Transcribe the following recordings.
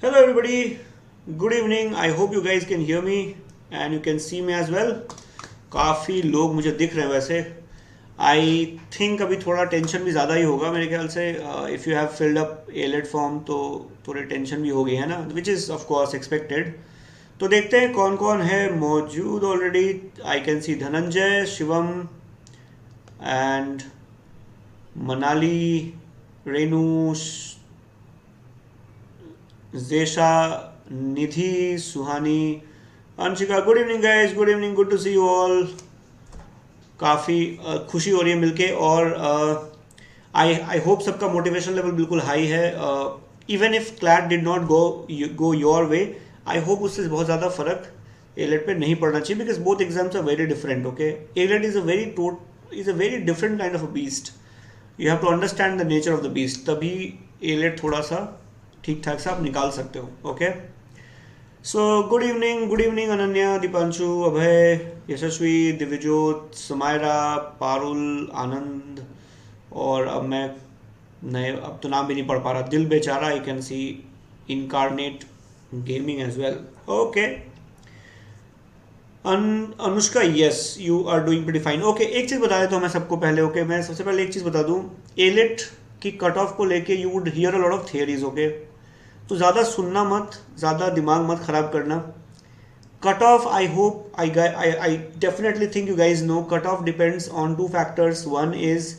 Hello everybody, good evening. I hope you guys can hear me and you can see me as well. काफ़ी लोग मुझे दिख रहे हैं वैसे. आई थिंक अभी थोड़ा टेंशन भी ज़्यादा ही होगा मेरे ख्याल से. If you have filled up AILET form तो थोड़ी टेंशन भी हो गई है ना, which is of course expected. तो देखते हैं कौन कौन है मौजूद already. I can see Dhananjay, Shivam and Manali, Renu, Jesha, Nidhi, Suhani, Anshika. Good evening guys, good evening, good to see you all. काफ़ी खुशी हो रही है मिलके. और आई होप सबका मोटिवेशन लेवल बिल्कुल हाई है. Even if CLAT did not go your way, I hope उससे बहुत ज़्यादा फर्क एलेट पे नहीं पड़ना चाहिए, because both exams are very different. Okay, AILET is a very different kind of a beast. You have to understand the nature of the beast, तभी AILET थोड़ा सा ठीक ठाक से आप निकाल सकते हो. Okay, so good evening Ananya, Deepanshu, Abhay, Yashasvi, Divyajot, Samaira, Parul, Anand. और अब मैं नए अब तो नाम भी नहीं पढ़ पा रहा. Dil Bechara, I can see incarnate gaming as well. Okay, Anushka, yes you are doing pretty fine. Okay, एक चीज़ बता देता हूँ मैं सबको पहले. ओके, मैं सबसे पहले एक चीज़ बता दूँ. एलेट की कट ऑफ को लेके you would hear a lot of theories. Okay, तो ज़्यादा सुनना मत, ज़्यादा दिमाग मत ख़राब करना. Cut off, I hope, I definitely think you guys know, cut off depends on two factors. One is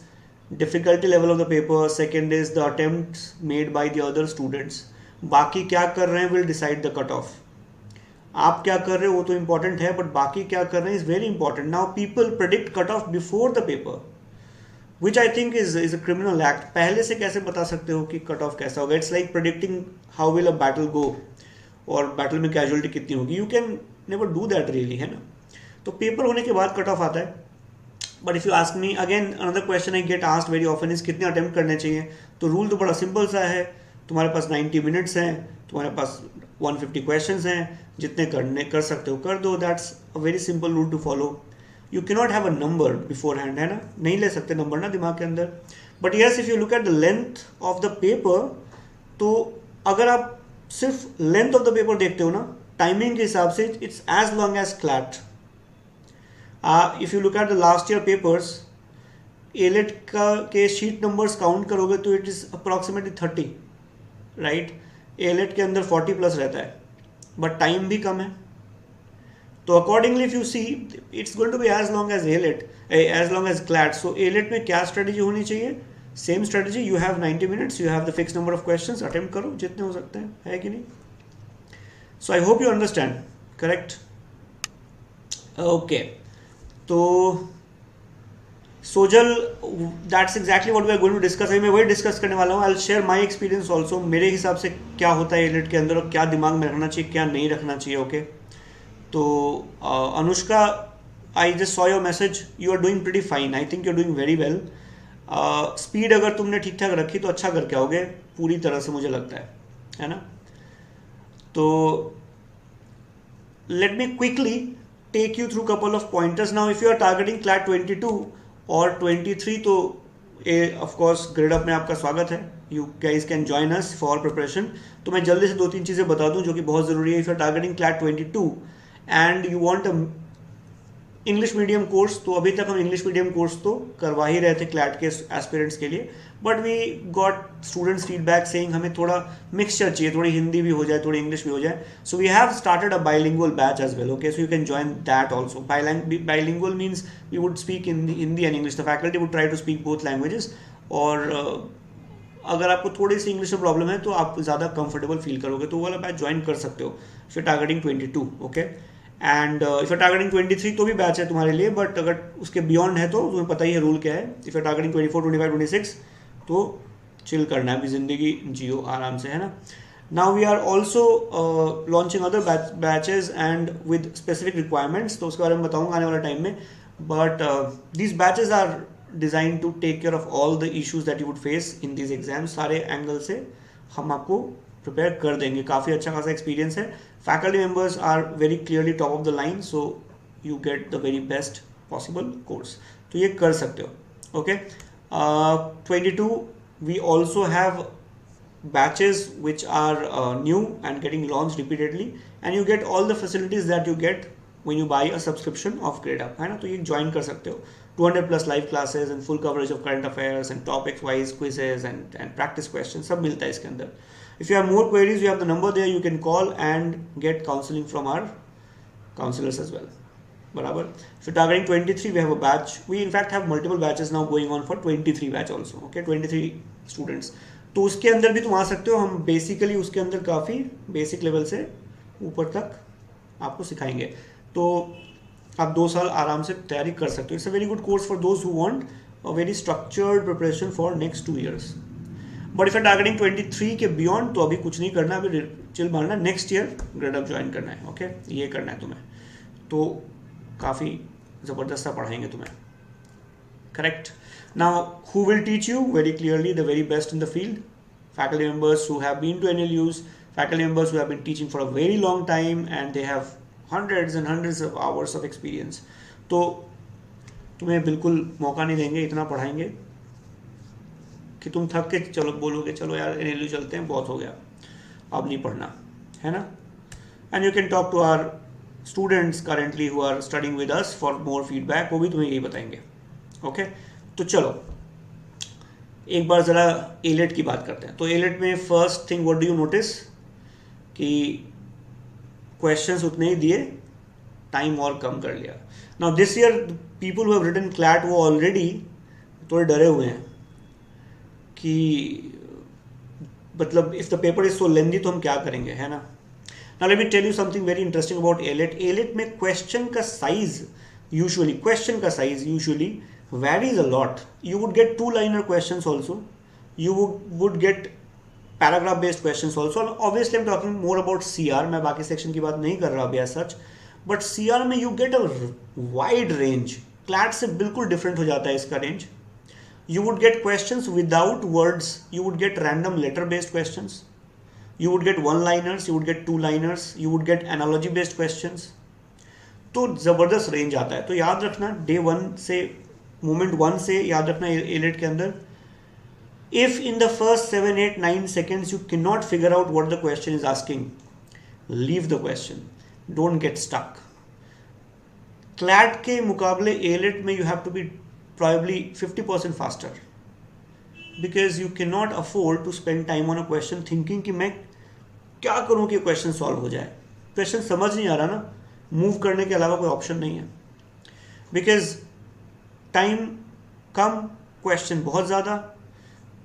difficulty level of the paper, second is the attempts made by the other students. बाकी क्या कर रहे हैं will decide the cut off. आप क्या कर रहे हो वो तो इंपॉर्टेंट है, बट बाकी क्या कर रहे हैं is very important. Now people predict cut off before the paper, which I think is a criminal act. पहले से कैसे बता सकते हो कि कट ऑफ कैसा होगा? It's like predicting how will a battle go, और बैटल में कैजुअलिटी कितनी होगी. You can never do that really, है ना. तो पेपर होने के बाद कट ऑफ आता है. But if you ask me again, another question I get asked very often is कितने अटेम्प्ट करने चाहिए. तो रूल तो बड़ा सिंपल सा है. तुम्हारे पास 90 मिनट्स हैं, तुम्हारे पास 150 क्वेश्चन हैं, जितने कर सकते हो कर दो. That's a very simple rule to follow. You can not have a number beforehand, है ना, नहीं ले सकते नंबर ना दिमाग के अंदर. But yes, if you look at the length of the paper, तो अगर आप सिर्फ लेंथ ऑफ द पेपर देखते हो ना, टाइमिंग के हिसाब से it's as long as CLAT. If you look at the last year papers, AILET का के शीट नंबर्स काउंट करोगे तो it is approximately 30, right. AILET के अंदर 40 प्लस रहता है, बट टाइम भी कम है. तो accordingly if you see, it's going to be as long as AILET, as long as CLAT. So AILET में क्या स्ट्रेटेजी होनी चाहिए? Same strategy. You have 90 minutes, you have the fix number of questions, attempt करो जितने हो सकते हैं, है कि नहीं. So I hope you understand. Correct. Okay, तो Sojal, that's exactly what we are going to discuss. अभी मैं वही डिस्कस करने वाला हूँ. I will share my experience also. मेरे हिसाब से क्या होता है एलेट के अंदर और क्या दिमाग में रखना चाहिए, क्या नहीं रखना चाहिए. ओके, तो Anushka, I just saw your message. You are doing pretty fine. I think you are doing very well. Speed अगर तुमने ठीक ठाक रखी तो अच्छा करके आओगे पूरी तरह से, मुझे लगता है ना. तो let me quickly take you through couple of pointers. Now if you are targeting CLAT 22 और 23, तो ऑफ कोर्स ग्रेडअप में आपका स्वागत है. You guys can join us for preparation. तो मैं जल्दी से 2-3 चीज़ें बता दूं जो कि बहुत ज़रूरी है. If you are targeting CLAT 22 and you want a English medium course, तो अभी तक हम इंग्लिश मीडियम कोर्स तो करवा ही रहे थे क्लैट के एस्पिरेंट्स के लिए, but we got students feedback saying हमें थोड़ा मिक्सचर चाहिए, थोड़ी हिंदी भी हो जाए, थोड़ी इंग्लिश भी हो जाए. So we have started a bilingual batch as well. Okay, so you can join that also. Bilingual means we would speak in Hindi and English. The faculty would try to speak both languages. और अगर आपको थोड़ी सी English में problem है तो आप ज़्यादा comfortable feel करोगे तो वो वाला बैच ज्वाइन कर सकते हो if you targeting 22. Okay, and if you targeting 23 तो भी बैच है तुम्हारे लिए, बट अगर उसके बियॉन्ड है तो तुम्हें पता ही है रूल क्या है. इफ यू टारगेटिंग 24, 25, 26 तो चिल करना है, अभी ज़िंदगी जियो आराम से, है ना. Now we are also launching other batches and with specific requirements, तो उसके बारे में बताऊंगा आने वाले टाइम में. But these batches are design to take care of all the issues that you would face in these exams. सारे angle से हम आपको प्रिपेयर कर देंगे. काफ़ी अच्छा खासा एक्सपीरियंस है. Faculty members are very clearly top of the line, so you get the very best possible course. तो ये कर सकते हो. Okay, 22 we also have batches which are new and getting launched repeatedly, and you get all the facilities that you get when you buy a subscription of Gradeup, है ना. तो ये join कर सकते हो. 200 plus live classes and full coverage of current affairs and topic wise quizzes and practice questions सब मिलता है इसके अंदर. If you have more queries, you have the number there, you can call and get counseling from our counselors as well. बराबर. If you're targeting 23, we have a batch. We in fact have multiple batches now going on for 23 batch also. Okay, 23 students. तो उसके अंदर भी तुम आ सकते हो. हम basically उसके अंदर काफ़ी बेसिक लेवल से ऊपर तक आपको सिखाएंगे. तो आप 2 साल आराम से तैयारी कर सकते हो. It's a very good course for those who want a very structured preparation for next 2 years. But if you targeting 23 के बियॉन्ड, तो अभी कुछ नहीं करना, अभी चिल मारना. नेक्स्ट ईयर ग्रेडअप ज्वाइन करना है. ओके, ये करना है तुम्हें. तो काफ़ी ज़बरदस्त सा पढ़ाएंगे तुम्हें. Correct. Now, who will teach you? Very clearly, the very best in the field. Faculty members who have been to AILET, faculty members who have been teaching for a very long time, and they have hundreds and hundreds of hours of experience. तो तुम्हें बिल्कुल मौका नहीं देंगे, इतना पढ़ाएंगे कि तुम थक के चलो बोलोगे चलो यार AILET चलते हैं, बहुत हो गया, अब नहीं पढ़ना, है ना. And you can talk to our students currently who are studying with us for more feedback. वो भी तुम्हें यही बताएंगे. ओके, तो चलो एक बार ज़रा AILET की बात करते हैं. तो AILET में first thing what do you notice कि क्वेश्चंस उतने ही दिए, टाइम और कम कर लिया. Now this year people who have written CLAT वो ऑलरेडी थोड़े डरे हुए हैं कि मतलब if the paper is so lengthy तो हम क्या करेंगे, है ना. Now let me tell you something very interesting about AILET. AILET में क्वेश्चन का size usually varies a lot. You would get 2-liner questions also. You would get paragraph based questions also. And obviously I'm talking more about CR. मैं बाकी section की बात नहीं कर रहा अभी as such. But CR में you get a wide range. CLAT से बिल्कुल different हो जाता है इसका range. You would get questions without words. You would get random letter based questions. You would get 1-liners. You would get 2-liners. You would get analogy based questions. तो ज़बरदस्त range आता है. तो याद रखना डे 1 से मोमेंट 1 से याद रखना AILET के अंदर, if in the first 7, 8, 9 seconds you can not figure out what the question is asking, leave the question, don't get stuck. CLAT के मुकाबले AILET में you have to be probably 50% faster, because you can not afford to spend time on a question thinking कि मैं क्या करूं कि question solve हो जाए. क्वेश्चन समझ नहीं आ रहा ना, मूव करने के अलावा कोई ऑप्शन नहीं है. बिकॉज टाइम कम, क्वेश्चन बहुत ज़्यादा,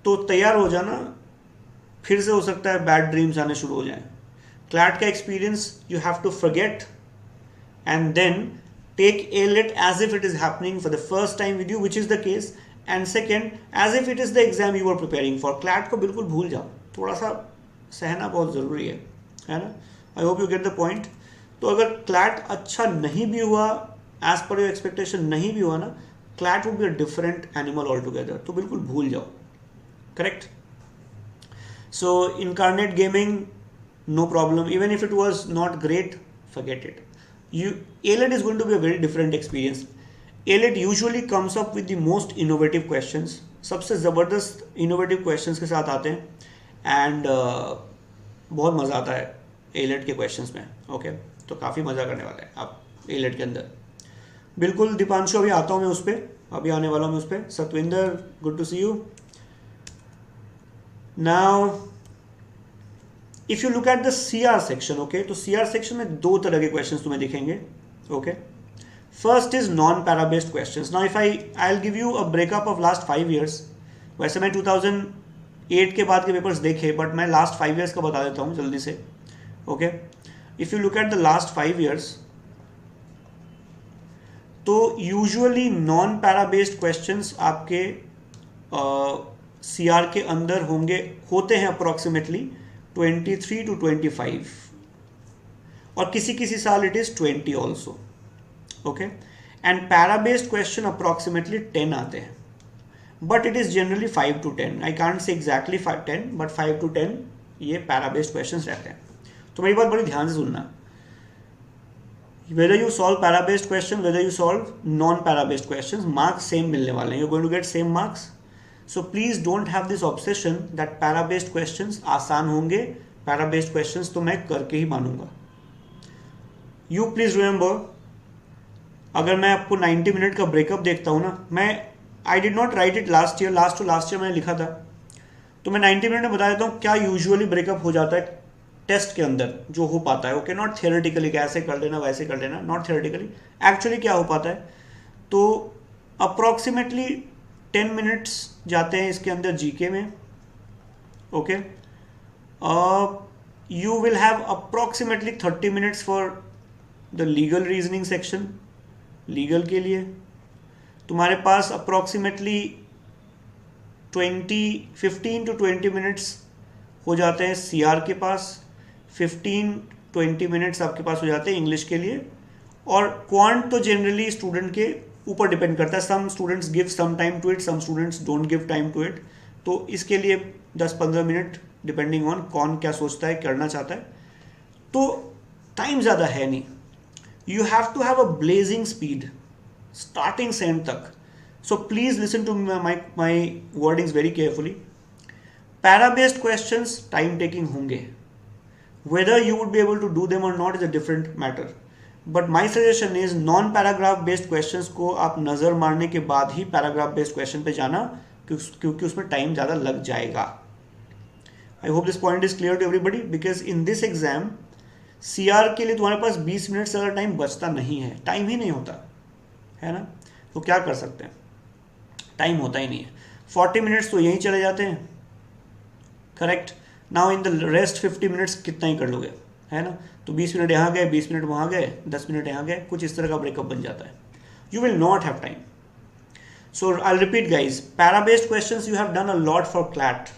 तो तैयार हो जाना, फिर से हो सकता है बैड ड्रीम्स आने शुरू हो जाएं. क्लैट का experience you have to forget and then take AILET as if it is happening for the first time with you, which is the case. And second, as if it is the exam you are preparing for. CLAT को बिल्कुल भूल जाओ, थोड़ा सा सहना बहुत ज़रूरी है ना. आई hope you get the point. तो अगर क्लैट अच्छा नहीं भी हुआ, एज पर योर एक्सपेक्टेशन नहीं भी हुआ ना, CLAT would be a different animal altogether. तो बिल्कुल भूल जाओ. Correct? So incarnate gaming, no problem. Even if it was not great, forget it. AILET is going to be a very different experience. AILET usually comes up with the most innovative questions. सबसे ज़बरदस्त innovative questions के साथ आते हैं and बहुत मज़ा आता है AILET के questions में. Okay? तो काफ़ी मज़ा करने वाला है आप AILET के अंदर. बिल्कुल दीपांशु, अभी आता हूँ मैं उस पर, अभी आने वाला हूँ मैं उस पर. Satwinder, good to see you. Now if you look at the CR section, okay, तो CR सेक्शन में 2 तरह के क्वेश्चंस तुम्हें दिखेंगे. Okay, first is non para based questions. Now if I will give you a breakup of last 5 years. वैसे मैं 2008 के बाद के पेपर्स देखे, बट मैं लास्ट 5 years का बता देता हूँ जल्दी से. Okay, if you look at the last 5 years, तो usually non para based questions आपके CR के अंदर होते हैं अप्रोक्सीमेटली 23 to 25, और किसी किसी साल it is 20 also. Okay, and para based question approximately 10 आते हैं, but it is generally 5 to 10. I can't say exactly 10, but 5 to 10 ये पैरा बेस्ड क्वेश्चन रहते हैं. तो मेरी बात बड़ी ध्यान से सुनना. Whether you solve para based question, whether you solve non para based questions, marks same मिलने वाले हैं. You're going to get same marks. So please don't have this obsession that para based questions आसान होंगे, para based questions तो मैं करके ही मानूंगा. You please remember, अगर मैं आपको 90 मिनट का ब्रेकअप देखता हूँ ना, मैं I did not write it last year, last to last year मैंने लिखा था, तो मैं 90 मिनट में बता देता हूँ क्या यूजुअली ब्रेकअप हो जाता है टेस्ट के अंदर जो हो पाता है. ओके, नॉट थियोरेटिकली कैसे कर लेना वैसे कर लेना, नॉट थियोरेटिकली, एक्चुअली क्या हो पाता है. तो अप्रॉक्सीमेटली 10 मिनट्स जाते हैं इसके अंदर जीके में. Okay, you will have approximately 30 minutes for the legal reasoning section. Legal के लिए तुम्हारे पास अप्रॉक्सीमेटली 15 to 20 मिनट्स हो जाते हैं सीआर के पास, 15-20 मिनट्स आपके पास हो जाते हैं इंग्लिश के लिए. और क्वांट तो जनरली स्टूडेंट के ऊपर डिपेंड करता है, some students give some time to it, some students don't give time to it. तो इसके लिए 10-15 मिनट डिपेंडिंग ऑन कौन क्या सोचता है करना चाहता है. तो टाइम ज़्यादा है नहीं. You have to have a blazing speed starting से एंड तक. So please listen to my wordings very carefully. Para based questions time taking होंगे, whether you would be able to do them or not is a different matter, but my suggestion is non paragraph based questions को आप नज़र मारने के बाद ही paragraph based question पे जाना, क्योंकि उसमें टाइम ज़्यादा लग जाएगा. I hope this point is clear to everybody, because in this exam CR के लिए तुम्हारे पास 20 मिनट से ज़्यादा टाइम बचता नहीं है, टाइम ही नहीं होता है ना. तो क्या कर सकते हैं, टाइम होता ही नहीं है. 40 मिनट्स तो यहीं चले जाते हैं, correct. Now in the rest 50 minutes कितना ही कर लोगे, है ना. तो 20 मिनट यहाँ गए, 20 मिनट वहाँ गए, 10 मिनट यहाँ गए, कुछ इस तरह का ब्रेकअप बन जाता है. You will not have time. So I repeat guys, para based questions you have done a lot for CLAT,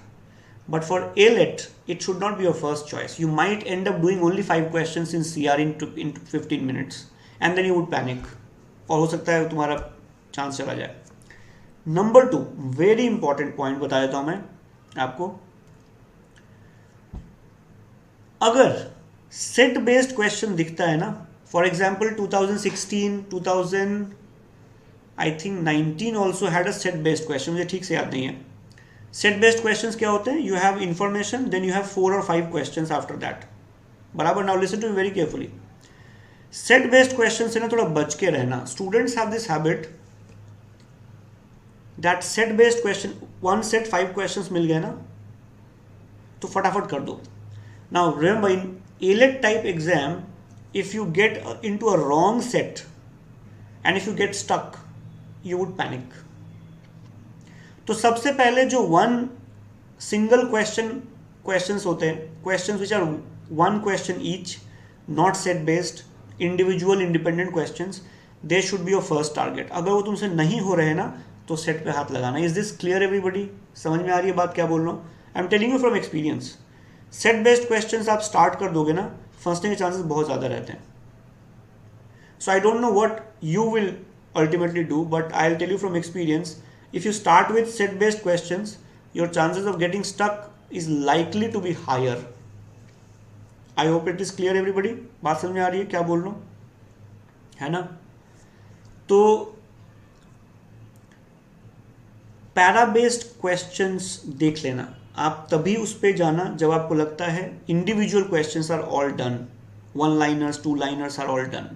but for AILET it should not be your first choice. You might end up doing only 5 questions in CR in 15 minutes and then you would panic, और हो सकता है तुम्हारा chance चला जाए. Number 2 very important point बता देता हूं मैं आपको. अगर सेट बेस्ड क्वेश्चन दिखता है ना, for example 2016, 2000 I think 19 also had a set based question, मुझे ठीक से याद नहीं है. सेट बेस्ड क्वेश्चंस क्या होते हैं, you have information then you have 4 or 5 questions after that. बराबर. Now listen to me very carefully. Set based question से ना थोड़ा बच के रहना. Students have this habit that set based question, 1 set 5 questions मिल गए ना तो फटाफट कर दो. Now remember, in AILET type exam, if you get into a wrong set and if you get stuck, you would panic. तो सबसे पहले जो 1 single questions होते हैं, questions which are 1 question each, not set based, individual independent questions, they should be your first target. अगर वो तुमसे नहीं हो रहे ना तो सेट पे हाथ लगाना. Is this clear everybody? समझ में आ रही है बात क्या बोल रहा हूँ? I'm telling you from experience. Set based questions आप स्टार्ट कर दोगे ना, फंसने के चांसेस बहुत ज़्यादा रहते हैं. So I don't know what you will ultimately do, but I will tell you from experience, if you start with set based questions, your chances of getting stuck is likely to be higher. I hope it is clear everybody. बात समझ में आ रही है क्या बोल रहा हूँ, है ना. तो पैरा बेस्ड क्वेश्चंस देख लेना, आप तभी उस पे जाना जब आपको लगता है individual questions are all done, 1 liners 2 liners are all done.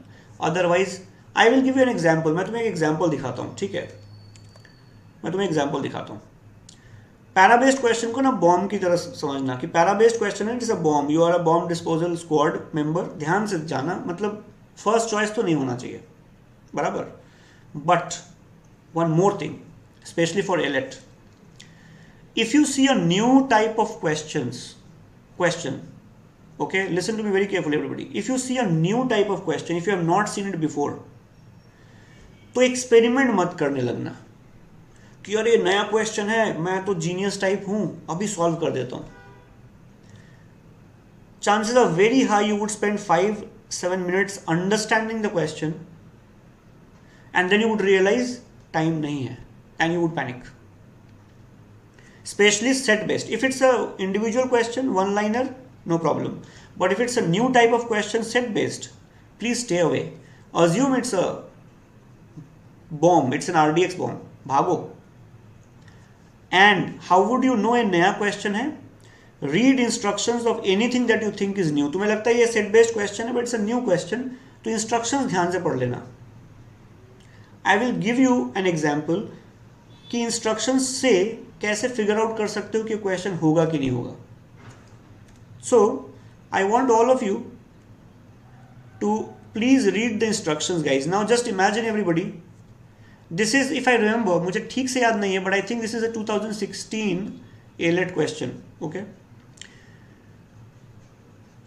Otherwise I will give you an example. मैं तुम्हें एक एग्जाम्पल दिखाता हूँ, ठीक है. मैं तुम्हें एग्जाम्पल दिखाता हूँ. पैरा बेस्ड क्वेश्चन को ना बॉम्ब की तरह समझना, कि पैरा बेस्ड क्वेश्चन है जैसे bomb, you are a bomb disposal squad member. ध्यान से जाना, मतलब फर्स्ट चॉइस तो नहीं होना चाहिए, बराबर. But one more thing, specially for AILET, if you see a new type of question, okay, listen to me very carefully everybody. If you see a new type of question, if you have not seen it before, तो experiment मत करने लगना कि यार ये नया question है, मैं तो जीनियस टाइप हूं, अभी सॉल्व कर देता हूं. chances are very high you would spend 5-7 minutes understanding the question and then you would realize time nahi hai and you would panic. Especially set based. If it's a individual question, 1 liner, no problem. But if it's a new type of question, set based, please stay away. Assume it's a bomb, it's an RDX bomb, bhago. And how would you know, a नया question है. Read instructions of anything that you think is new. तुम्हें लगता है ये set based question है but it's a new question, तो instructions ध्यान से पढ़ लेना. I will give you an example कि इंस्ट्रक्शंस से कैसे फिगर आउट कर सकते हो कि क्वेश्चन होगा कि नहीं होगा. So I want all of you to please read the instructions guys. Now just imagine everybody, this is, if I remember, मुझे ठीक से याद नहीं है but I think this is a 2016 AILET question. Okay,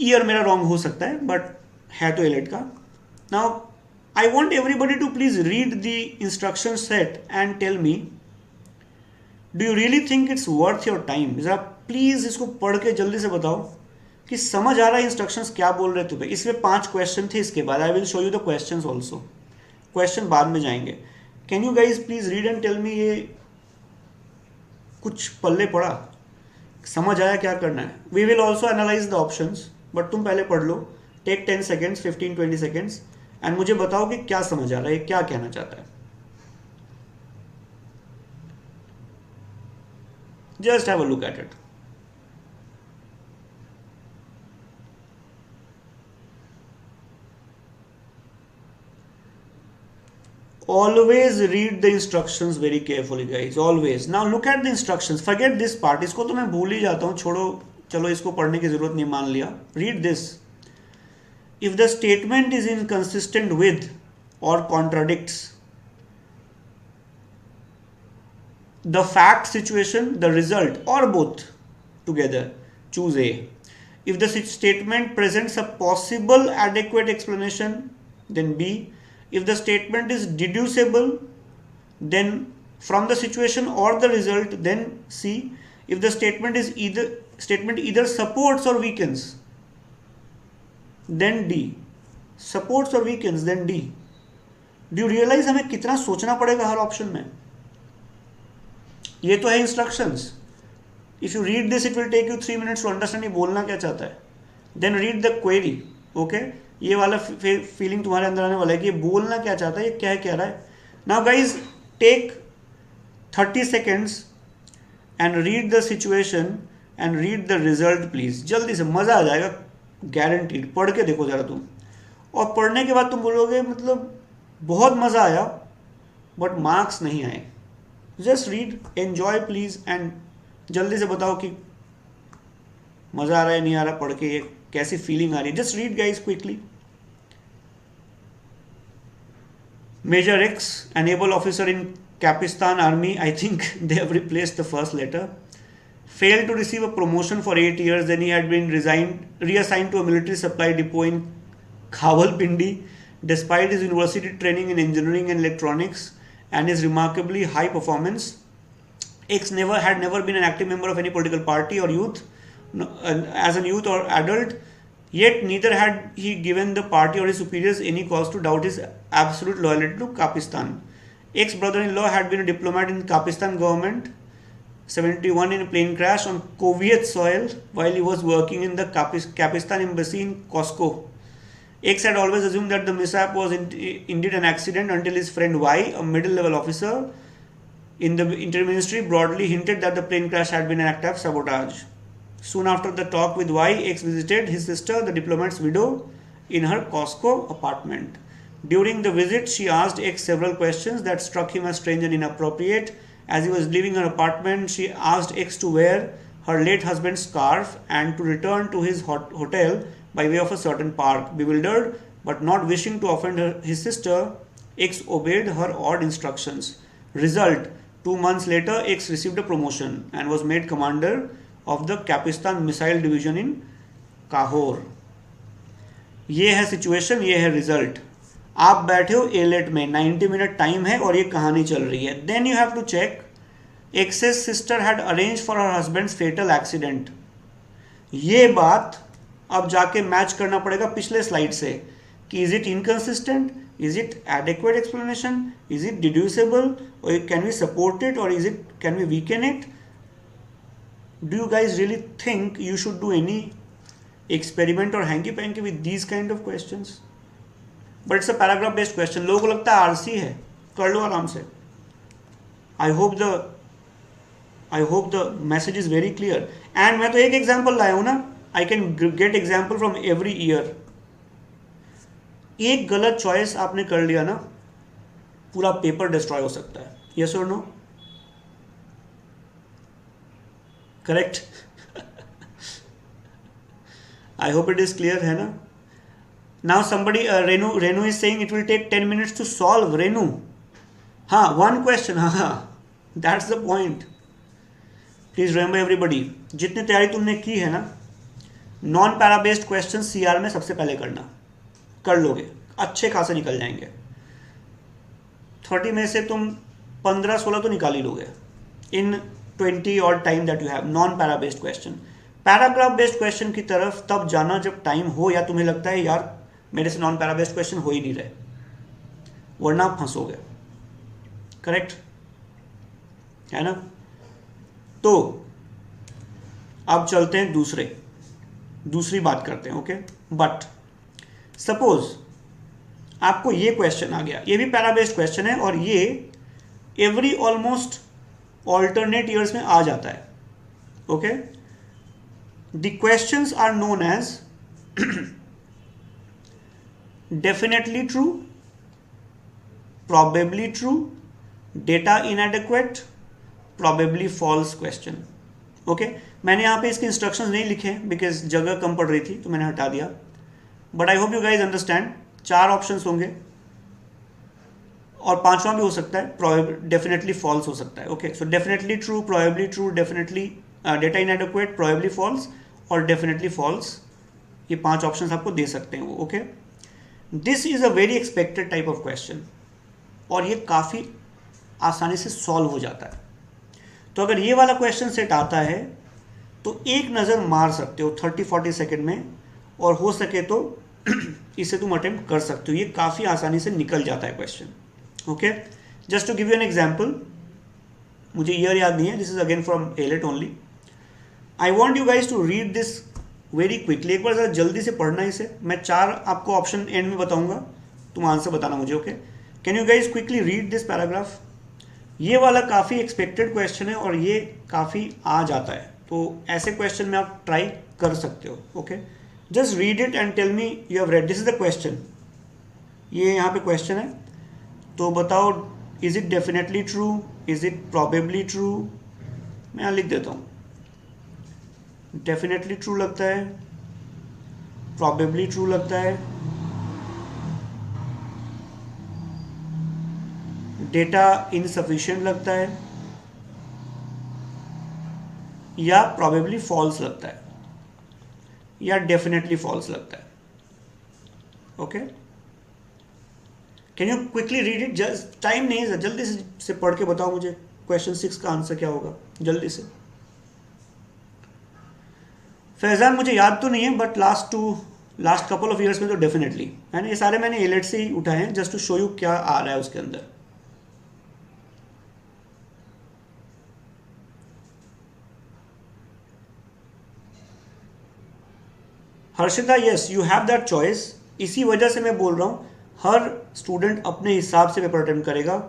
year मेरा wrong हो सकता है बट है तो AILET का. Now I want everybody to please read the instruction set and tell me, do you really think it's worth your time. जरा please इसको पढ़ के जल्दी से बताओ कि समझ आ रहा है इंस्ट्रक्शंस क्या बोल रहे तुम्हें. इसमें 5 क्वेश्चन थे, इसके बाद I will show you the questions also. Question बाद में जाएंगे. Can you guys please read and tell me, ये कुछ पल्ले पड़ा, समझ आया क्या करना है. We will also analyze the options but तुम पहले पढ़ लो. टेक 10 सेकेंड्स, 15-20 सेकेंड्स एंड मुझे बताओ कि क्या समझ आ रहा है, क्या कहना चाहता है. Just have a look at it. Always read the instructions very carefully guys, always. Now look at the instructions, forget this part, इसको तो मैं भूल ही जाता हूँ, छोड़ो, चलो इसको पढ़ने की जरूरत नहीं, मान लिया. Read this. If the statement is inconsistent with or contradicts the fact, situation, the result or both together, choose A. If the statement presents a possible adequate explanation, then B. If the statement is deducible, then from the situation or the result, then C. If the statement either supports or weakens, then D. Supports or weakens, then D. Do you realize हमें कितना सोचना पड़ेगा हर option में. ये तो है instructions. If you read this, it will take you 3 minutes to understand ये बोलना क्या चाहता है. Then read the query. Okay? ये वाला फीलिंग तुम्हारे अंदर आने वाला है कि ये बोलना क्या चाहता है, ये क्या कह रहा है. Now guys take 30 seconds and read the situation and read the result please. जल्दी से, मजा आ जाएगा गारंटीड. पढ़ के देखो जरा तुम, और पढ़ने के बाद तुम बोलोगे मतलब बहुत मजा आया बट मार्क्स नहीं आए. Just read, enjoy please and जल्दी से बताओ कि मजा आ रहा है नहीं आ रहा, पढ़ के ये कैसी फीलिंग आ रही है. Just read guys quickly. Major X, a naval officer in Kapistan Army, I think they have replaced the first letter, failed to receive a promotion for 8 years. Then he had been reassigned to a military supply depot in Khawalpindi. Despite his university training in engineering and electronics and his remarkably high performance, X had never been an active member of any political party or youth, as a youth or adult. Yet neither had he given the party or his superiors any cause to doubt his absolute loyalty to Kapistan. X brother-in-law had been a diplomat in Kapistan government, 71 in a plane crash on Soviet soil while he was working in the Kapistan embassy in Costco. X had always assumed that the mishap was indeed an accident until his friend Y, a middle-level officer in the interior ministry, broadly hinted that the plane crash had been an act of sabotage. Soon after the talk with Y, X visited his sister, the diplomat's widow, in her Costco apartment. During the visit, she asked X several questions that struck him as strange and inappropriate. As he was leaving her apartment, she asked X to wear her late husband's scarf and to return to his hotel by way of a certain park. Bewildered, but not wishing to offend his sister, X obeyed her odd instructions. Result: 2 months later, X received a promotion and was made commander of the Kapistan Missile Division in Kahore. ये है situation, ये है result. आप बैठे हो AILET में, 90 minute time है और ये कहानी चल रही है. Then you have to check, X's sister had arranged for her husband's fatal accident. ये बात अब जाके मैच करना पड़ेगा पिछले स्लाइड से कि is it inconsistent, is it adequate explanation, is it deducible, और कैन वी सपोर्ट इट, और is it can we weaken it. Do you guys really think you should do any experiment or hanky panky with these kind of questions? But it's a paragraph based question. लोगों को लगता है RC है, कर लो आराम से. I hope the I hope the message is very clear. And मैं तो एक एग्जाम्पल लाया हूं ना, I can get example from every year. एक गलत चॉइस आपने कर लिया ना, पूरा पेपर डिस्ट्रॉय हो सकता है। यस और no? Correct? I hope it is clear, है ना? Now somebody Renu is saying it will take 10 minutes to solve. Renu, हाँ, वन क्वेश्चन, हाँ, that's the point. Please remember everybody, जितनी तैयारी तुमने की है ना, non para based question CR में सबसे पहले करना, कर लोगे, अच्छे खासे निकल जाएंगे। 30 में से तुम 15-16 तो निकाल ही लोगे इन 20 और time that you have. Non para based question, paragraph based question की तरफ तब जाना जब टाइम हो, या तुम्हें लगता है यार मेरे से नॉन पैरा बेस्ड क्वेश्चन हो ही नहीं रहे, वरना आप फंसोगे। करेक्ट है ना? तो अब चलते हैं दूसरी बात करते हैं। ओके, बट सपोज आपको ये क्वेश्चन आ गया, ये भी पैरा बेस्ड क्वेश्चन है और ये एवरी ऑलमोस्ट ऑल्टरनेट ईयर्स में आ जाता है। Okay, the questions are known as definitely true, probably true, data inadequate, probably false question. Okay, मैंने यहाँ पे इसके इंस्ट्रक्शंस नहीं लिखे बिकॉज जगह कम पड़ रही थी तो मैंने हटा दिया, but I hope you guys understand. 4 options होंगे और 5वां भी हो सकता है, डेफिनेटली फॉल्स हो सकता है। Okay, so definitely true, probably true, definitely data inadequate, probably false और डेफिनेटली फॉल्स, ये 5 ऑप्शंस आपको दे सकते हैं वो। Okay, this is a very expected type of question और ये काफ़ी आसानी से सॉल्व हो जाता है। तो अगर ये वाला क्वेश्चन सेट आता है तो एक नज़र मार सकते हो 30-40 सेकेंड में, और हो सके तो इसे तुम अटेम्प्ट कर सकते हो। ये काफ़ी आसानी से निकल जाता है question. Okay, just to give you an example, मुझे ईयर याद नहीं है, this is again from AILET only. I want you guys to read this very quickly. एक बार ज़रा जल्दी से पढ़ना इसे, मैं 4 आपको ऑप्शन एंड में बताऊंगा, तुम आंसर बताना मुझे। Okay, can you guys quickly read this paragraph? ये वाला काफ़ी एक्सपेक्टेड क्वेश्चन है और ये काफ़ी आ जाता है, तो ऐसे क्वेश्चन में आप ट्राई कर सकते हो। Okay, just read it and tell me you have read. This is the question, ये यहाँ पे क्वेश्चन है, तो बताओ is it definitely true, is it probably true? मैं यहाँ लिख देता हूँ, डेफिनेटली ट्रू लगता है, प्रॉबेबली ट्रू लगता है, डेटा इनसफिशिएंट लगता है, या प्रॉबेबली फॉल्स लगता है, या डेफिनेटली फॉल्स लगता है। Okay, can you quickly read it? Just time नहीं है, जल्दी से पढ़ के बताओ मुझे क्वेश्चन 6 का आंसर क्या होगा, जल्दी से। फैजान, मुझे याद तो नहीं है but last couple of years में तो डेफिनेटली है ना। ये सारे मैंने AILET से ही उठाए हैं जस्ट टू शो यू क्या आ रहा है उसके अंदर। Harshita, yes you have that choice. इसी वजह से मैं बोल रहा हूँ हर स्टूडेंट अपने हिसाब से पेपर अटेम्प्ट करेगा,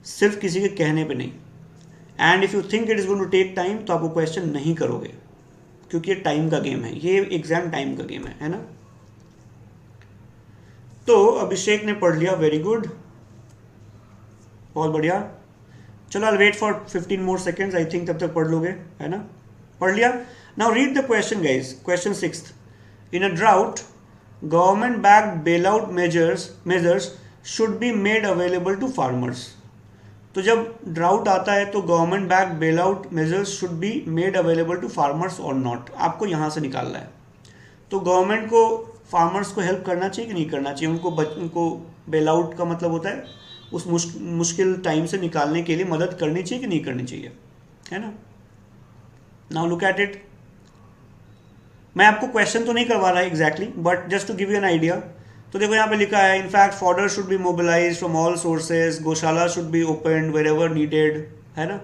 सिर्फ किसी के कहने पे नहीं। And if you think it is going to take time तो आप वो क्वेश्चन नहीं करोगे, क्योंकि ये टाइम का गेम है, ये एग्जाम टाइम का गेम है ना। तो अभिषेक ने पढ़ लिया, वेरी गुड, बहुत बढ़िया। चलो I wait for 15 more seconds, I think तब तक पढ़ लोगे, है ना। पढ़ लिया? Now read the question guys. Question 6, in a drought government backed bail out measures should be made available to farmers. तो जब ड्राउट आता है तो government back bail out measures should be made available to farmers और not, आपको यहाँ से निकालना है। तो गवर्नमेंट को फार्मर्स को हेल्प करना चाहिए कि नहीं करना चाहिए? उनको बेल आउट का मतलब होता है उस मुश्किल टाइम से निकालने के लिए मदद करनी चाहिए कि नहीं करनी चाहिए, है ना। Now look at it. मैं आपको क्वेश्चन तो नहीं करवा रहा है exactly, but just to give you an idea. तो देखो यहाँ पे लिखा है, in fact fodder should be mobilise from all sources, gaushala should be open wherever needed, है ना।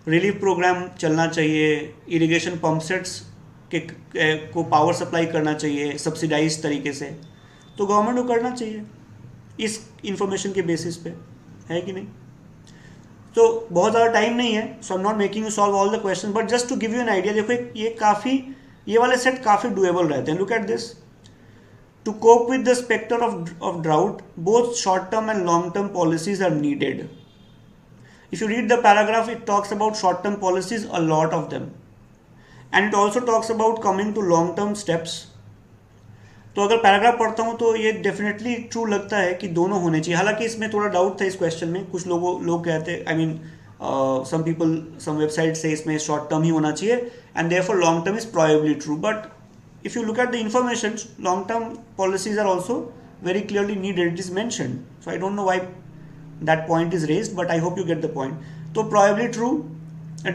रिलीफ प्रोग्राम चलना चाहिए, इरिगेशन पंप सेट्स को पावर सप्लाई करना चाहिए सब्सिडाइज तरीके से, तो गवर्नमेंट को करना चाहिए इस इंफॉर्मेशन के बेसिस पे, है कि नहीं। तो बहुत ज़्यादा टाइम नहीं है, so I am not making you solve all the question, but just to give you an idea. देखो ये वाले सेट काफ़ी डुएबल रहते हैं। Look at this. To cope with the spectre of drought both short term and long term policies are needed. If you read the paragraph, it talks about short-term policies, a lot of them, and it also talks about coming to long-term steps. तो अगर paragraph पढ़ता हूँ तो ये definitely true लगता है कि दोनों होने चाहिए। हालांकि इसमें थोड़ा डाउट था इस क्वेश्चन में, कुछ लोग कहते हैं, I mean some people, some website से इसमें शॉर्ट टर्म ही होना चाहिए and therefore long term is probably true, but if you look at the information, long term policies are also very clearly needed, it is mentioned, so I don't know why that point is raised, but I hope you get the point. तो probably true,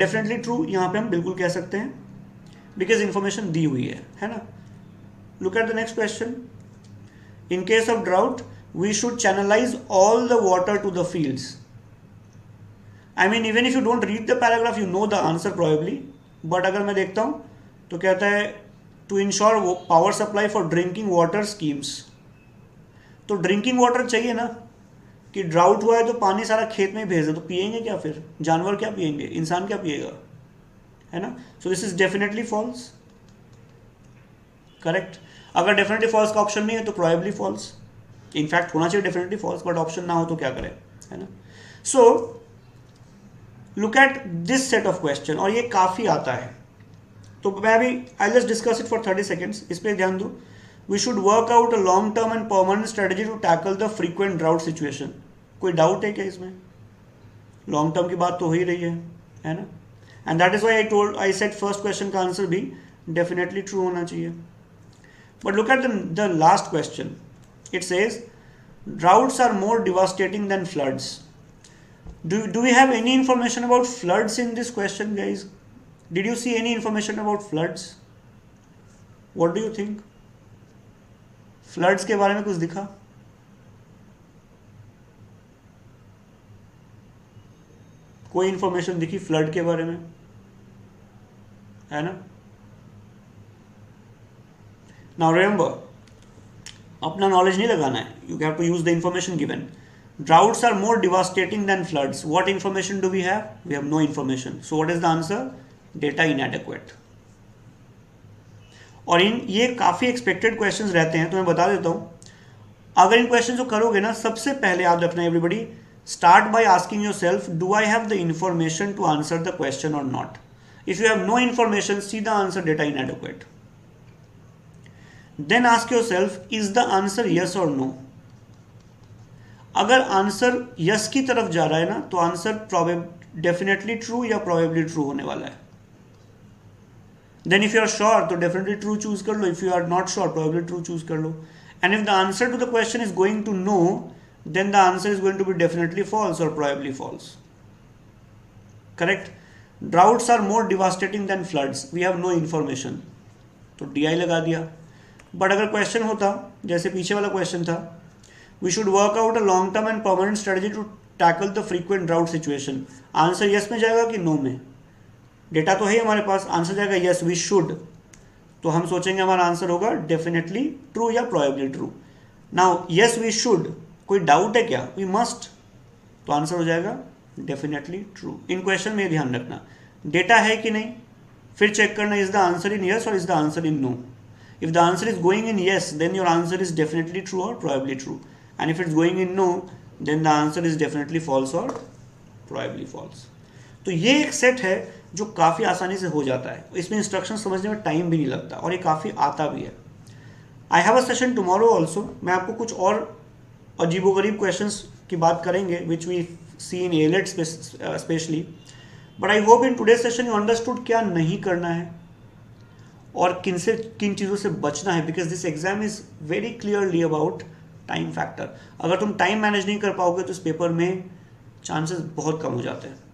definitely true यहाँ पे हम बिल्कुल कह सकते हैं, because information दी हुई है ना। Look at the next question. In case of drought, we should channelize all the water to the fields. I mean, even if you don't read the paragraph, you know the answer probably, but अगर मैं देखता हूँ तो कहता है to ensure power supply for drinking water schemes. तो drinking water चाहिए ना, कि ड्राउट हुआ है तो पानी सारा खेत में भेज दे, तो पिएंगे क्या फिर? जानवर क्या पिएंगे, इंसान क्या पिएगा, है ना। So this is definitely false, correct. अगर डेफिनेटली फॉल्स का ऑप्शन नहीं है तो प्रोबेबली फॉल्स, इनफैक्ट होना चाहिए डेफिनेटली फॉल्स, बट ऑप्शन ना हो तो क्या करें, है ना। So look at this set of question, और ये काफ़ी आता है, तो मैं अभी I just discuss it for 30 seconds, इस पर ध्यान दो। We should work out a long-term and permanent strategy to tackle the frequent drought situation. कोई डाउट है क्या इसमें? लॉन्ग टर्म की बात तो हो ही रही है ना। And that is why I said first question का आंसर भी डेफिनेटली ट्रू होना चाहिए। But look at the last question, it says droughts are more devastating than floods. Do we have any information about floods in this question guys? Did you see any information about floods? What do you think? Floods के बारे में कुछ दिखा? कोई information दिखी flood के बारे में, है ना। नाउ रिमेंबर, अपना नॉलेज नहीं लगाना है, you have to use the information given. Droughts are more devastating than floods. What information do we have no information, so what is the answer? Data inadequate. और ये काफ़ी एक्सपेक्टेड क्वेश्चंस रहते हैं, तो मैं बता देता हूँ। अगर इन क्वेश्चन को करोगे ना, सबसे पहले याद रखना everybody, start by asking yourself, do I have the information to answer the question or not? If you have no information, see the answer data inadequate. Then ask yourself, is the answer yes और no? अगर answer yes की तरफ जा रहा है ना, तो answer definitely true या प्रोबेबली ट्रू होने वाला है। Then if you are sure, तो definitely true choose कर लो. If you are not sure, probably true choose कर लो. And if the answer to the question is going to no, then the answer is going to be definitely false or probably false. Correct? Droughts are more devastating than floods. We have no information. तो DI लगा दिया. But अगर question होता, जैसे पीछे वाला question था, we should work out a long-term and permanent strategy to tackle the frequent drought situation. Answer yes में जाएगा कि no में? डेटा तो है हमारे पास, आंसर जाएगा यस वी शुड, तो हम सोचेंगे हमारा आंसर होगा डेफिनेटली ट्रू या probably true. Now yes we should, कोई डाउट है क्या? वी मस्ट, तो आंसर हो जाएगा डेफिनेटली ट्रू। इन क्वेश्चन में ध्यान रखना, डेटा है कि नहीं, फिर चेक करना is the answer in yes or is the answer in no. If the answer is going in yes, then your answer is definitely true or probably true, and if it's going in no, then the answer is definitely false or probably false. तो ये एक set है जो काफ़ी आसानी से हो जाता है, इसमें इंस्ट्रक्शन समझने में टाइम भी नहीं लगता और ये काफ़ी आता भी है। I have a session tomorrow also, मैं आपको कुछ और अजीबोगरीब क्वेश्चंस की बात करेंगे which we see in ELET specially, but I hope in today session you understood क्या नहीं करना है और किन चीज़ों से बचना है, because this exam is very clearly about time factor. अगर तुम टाइम मैनेज नहीं कर पाओगे तो इस पेपर में चांसेस बहुत कम हो जाते हैं।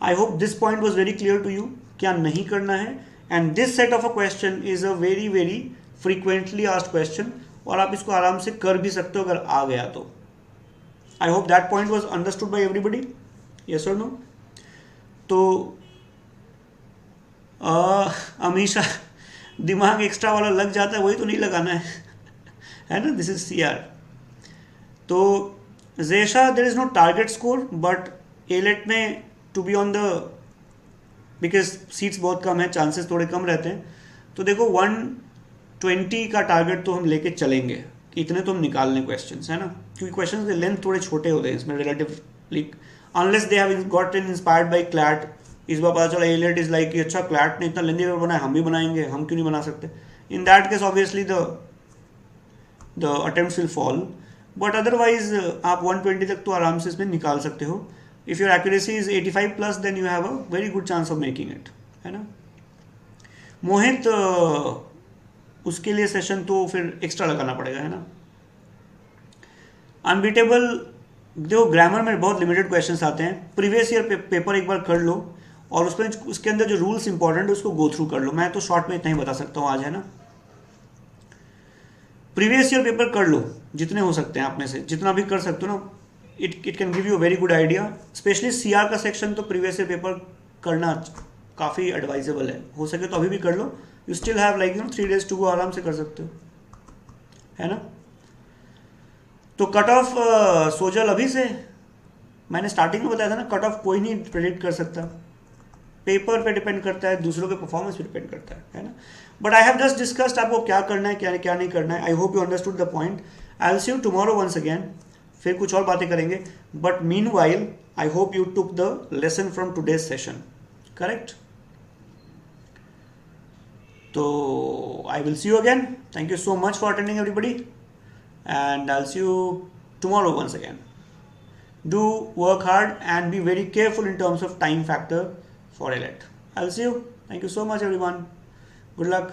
I hope this point was very clear to you, क्या नहीं करना है, and this set of a question is a very very frequently asked question, और आप इसको आराम से कर भी सकते हो अगर आ गया तो। I hope that point was understood by everybody, yes और नो? तो हमेशा दिमाग एक्स्ट्रा वाला लग जाता है, वही तो नहीं लगाना है ना। This is CR। तो जेशा, there is no target score, but एलेट में to be on the, because seats बहुत कम है, चांसेस थोड़े कम रहते हैं, तो देखो 120 का टारगेट तो हम लेके चलेंगे कि इतने तो हम निकाल लें क्वेश्चंस, है ना, क्योंकि क्वेश्चंस के लेंथ थोड़े छोटे होते हैं इसमें relatively, unless they have gotten inspired by CLAT. इस बार पता चला एलेट इज लाइक कि अच्छा क्लैट ने इतना लेंदी पेपर बनाया, हम भी बनाएंगे, हम क्यों नहीं बना सकते। In that case obviously the attempts will fall, but otherwise आप 120 तक तो आराम से इसमें निकाल सकते हो। If your accuracy is 85 plus then you have a very good chance of making it, है ना। मोहित, उसके लिए सेशन तो फिर एक्स्ट्रा लगाना पड़ेगा, है ना। अनबीटेबल, देखो ग्रामर में बहुत लिमिटेड क्वेश्चंस आते हैं, प्रीवियस ईयर पेपर एक बार कर लो और उसके अंदर जो रूल्स इंपॉर्टेंट है उसको गो थ्रू कर लो। मैं तो शॉर्ट में इतना ही बता सकता हूँ आज, है ना। प्रीवियस ईयर पेपर कर लो जितने हो सकते हैं, आप में से जितना भी कर सकते हो ना, it can give you very good idea. Specially CR का सेक्शन तो प्रीवियस ईयर पेपर करना काफ़ी एडवाइजेबल है, हो सके तो अभी भी कर लो। You still have like 3 days to go, आराम से कर सकते हो, है ना। तो कट ऑफ सोजल अभी से, मैंने स्टार्टिंग में बताया था ना, कट ऑफ कोई नहीं प्रेडिक्ट कर सकता, पेपर पे डिपेंड करता है, दूसरों के परफॉर्मेंस पे डिपेंड करता है ना। But I have just discussed आपको क्या करना है, क्या क्या नहीं करना है। I hope you understood the point. I will see you tomorrow once again, फिर कुछ और बातें करेंगे। But meanwhile I hope you took the lesson from today's session, correct. तो I will see you again, thank you so much for attending everybody, and I'll see you tomorrow once again. Do work hard and be very careful in terms of time factor for AILET. I'll see you. Thank you so much everyone. Good luck.